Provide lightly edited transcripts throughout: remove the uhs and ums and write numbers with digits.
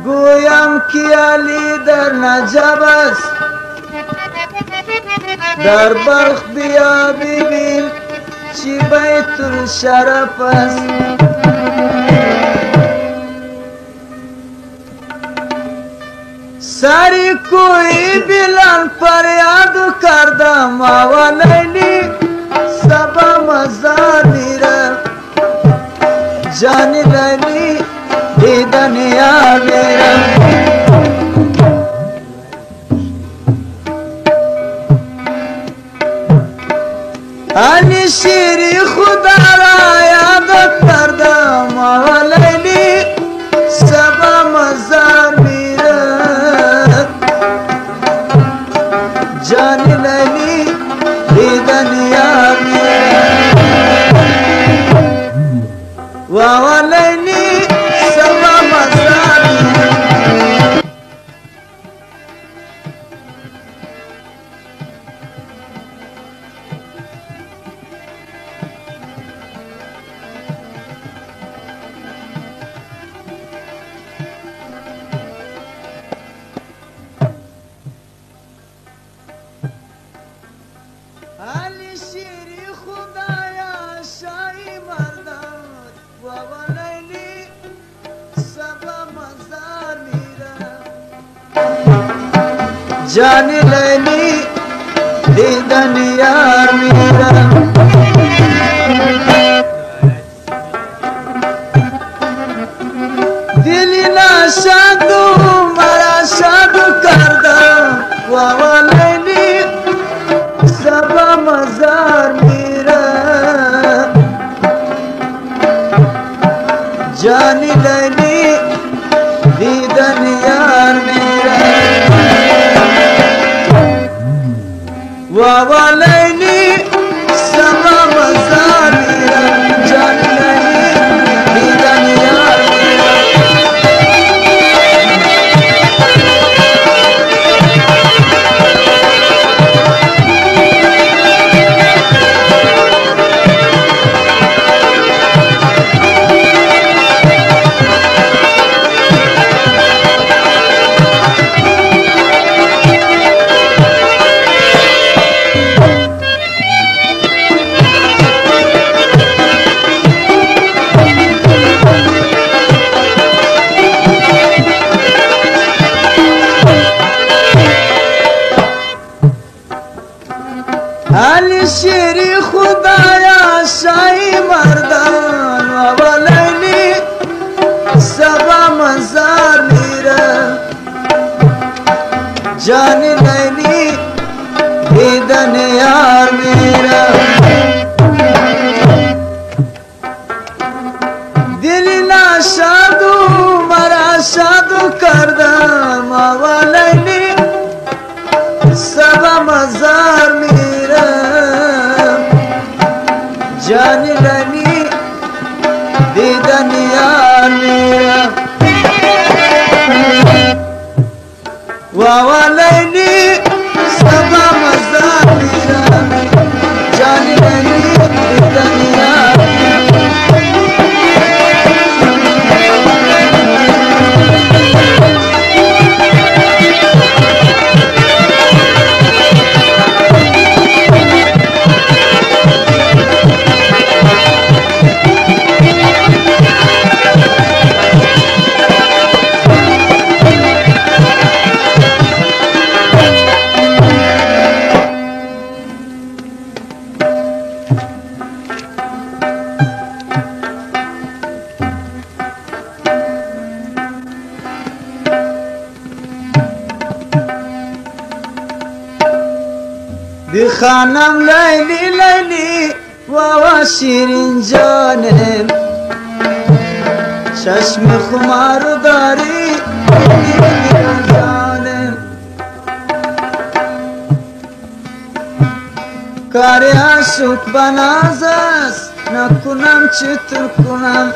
گویم که علی در نجف است، در بلخ بیا ببین چی بیت الشرف است. سری کوی بلند فریاد کردم آوا لیلی سبا مزار میرم، جانی لیلی دیدن یار میرم. علی شیری خدا را یاد کردم آوا لیلی سبا مزار میرم، جانی لیلی دیدن یار میرم. آوا لیلی سبا مزار میرم. علی شیری خدایا شاهی مردان آوا لیلی سبا مزار میرم، جانی لیلی دیدن یار میرم. دلی ناشاد مرا شاد کردم آوا لیلی سبا مزار میرم، جانی لیلی دیدن یار میرم. آوا لیلی سبا مزار میرم، جانی لیلی دیدن یار میرم. علی شیری خدایا شاهی مردان آوا لیلی سبا مزار میرم، جانی لیلی دیدن یار میرم. دلی ناشاد مرا شاد کردم آوا لیلی سبا مزار میرم، جانی لیلی دیدن یار میرم. آوا لیلی سبا مزار میرم، جانی لیلی دیدن یار میرم. بخانم لیلی لیلی و شیرین جانم، چشم خمار داری دیدن جانم. کار عاشق بناز است نکنم چطور کنم،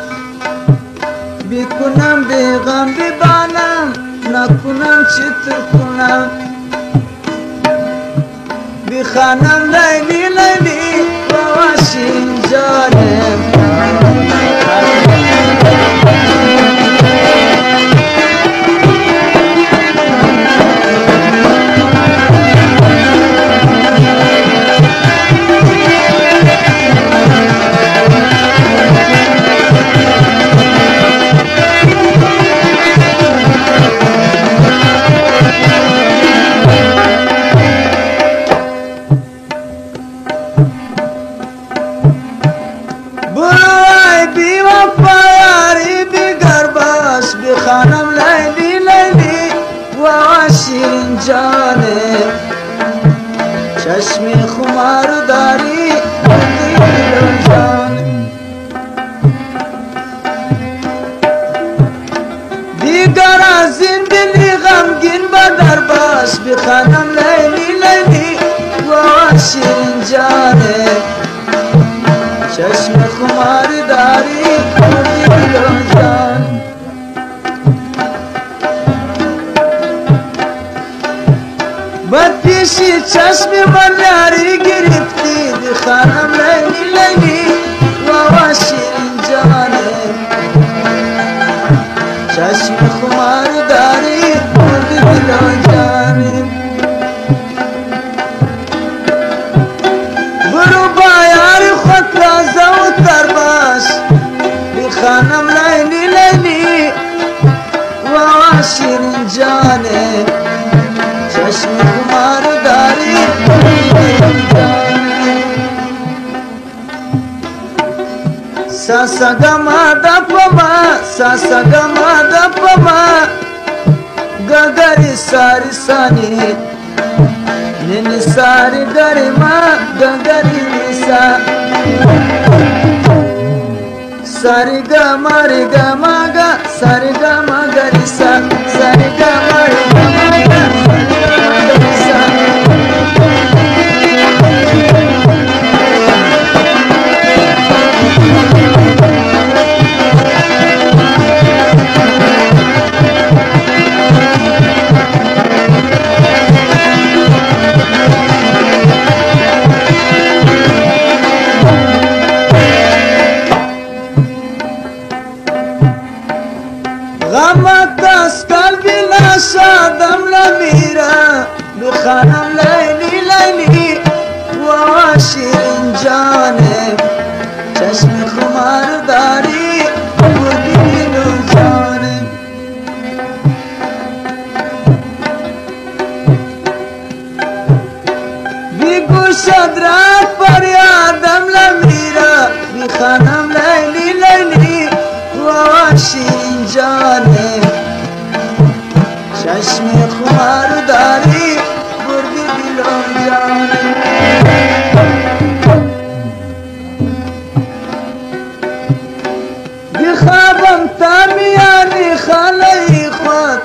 بکنم بیغم ببانم نکنم چطور کنم. بخانم لیلی لیلی و شیرین جانم، غمگین به در باش بخوانم لیلی لیلی و شیرین جانه چشم خمار داری دل و جان بد پیشی چشم من یاری گرفتی بخوانم لیلی لیلی و شیرین جانه چشم خمار داری دل و جانه برو با یار خود تازه و تر باش بخوانم لیلی لیلی و شیرین جانه چشم خمار داری ساسا گما دپما ساسا گما دپما گگری ساری سانی نینی ساری گری ما گگری نیسا ساری گما ری گما گا ساری گما گری سا ساری گما ری گما گا غمت از قلبی نشدم لمیرا بخوانم لیلی لیلی و شیرین جانه چشم خمار داری دل و جانه بی گوشت رفت فریادم لمیرا بخوانم لیلی لیلی و شیرین جانه چشم خمار داری دل و جانه بخوابم تا میانی خاله خود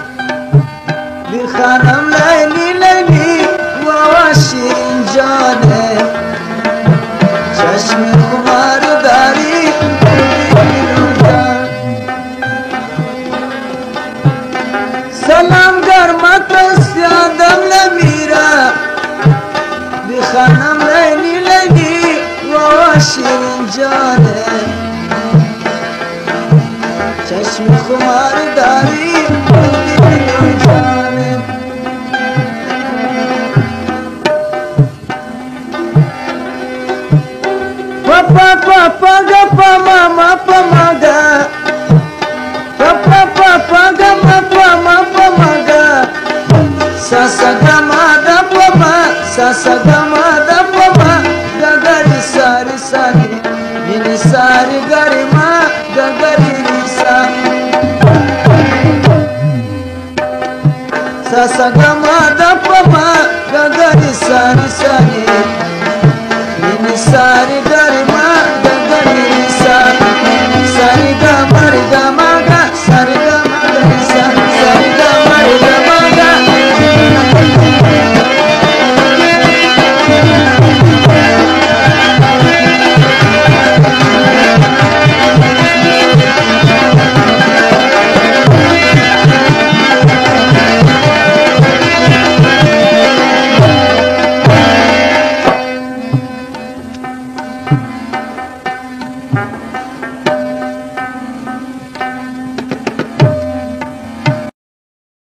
بخوانم لیلی لیلی و شیرین جانه چشم خمار داری سلام گرمت است یادم لمیرا بخوانم لیلی لیلی و شیرین جانه چشم خمار داری دل و جانه پاپا پاپا گپا ماما پماگا پاپا پاپا گما پما پماگا ساسا گما دا پما ساسا گما دا پما گگری ساری ساری نینی ساری گری ما گگری نیسا ساسا گما